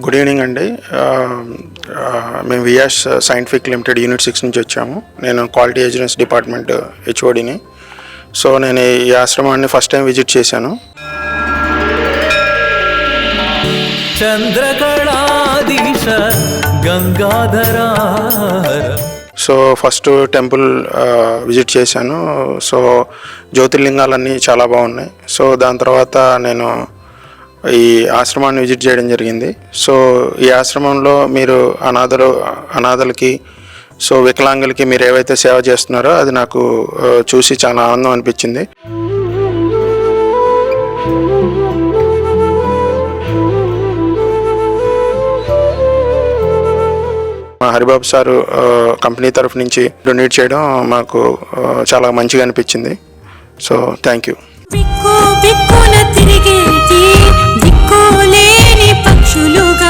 Good evening అండి. మేము వియాస్ scientific limited unit 6 నుంచి వచ్చాము. నేను క్వాలిటీ అష్యూరెన్స్ డిపార్ట్మెంట్ హెచ్ఓడిని. సో నేను ఈ ఆశ్రమాన్ని ఫస్ట్ టైం విజిట్ చేశాను. చంద్రకళాధీశ గంగాధర. సో ఫస్ట్ టెంపుల్ విజిట్ చేశాను. సో జ్యోతిర్లింగాలన్నీ చాలా బాగున్నాయి. సో దాని తర్వాత నేను ఈ ఆశ్రమాన్ని విజిట్ చేయడం జరిగింది. సో ఈ ఆశ్రమంలో మీరు అనాథలకి సో వికలాంగులకి మీరు ఏవైతే సేవ చేస్తున్నారో అది నాకు చూసి చాలా ఆనందం అనిపించింది. హరిబాబు సారు కంపెనీ తరఫు నుంచి డొనేట్ చేయడం మాకు చాలా మంచిగా అనిపించింది. So thank you. దిక్కున తిరిగేటి దిక్కులేని పక్షులుగా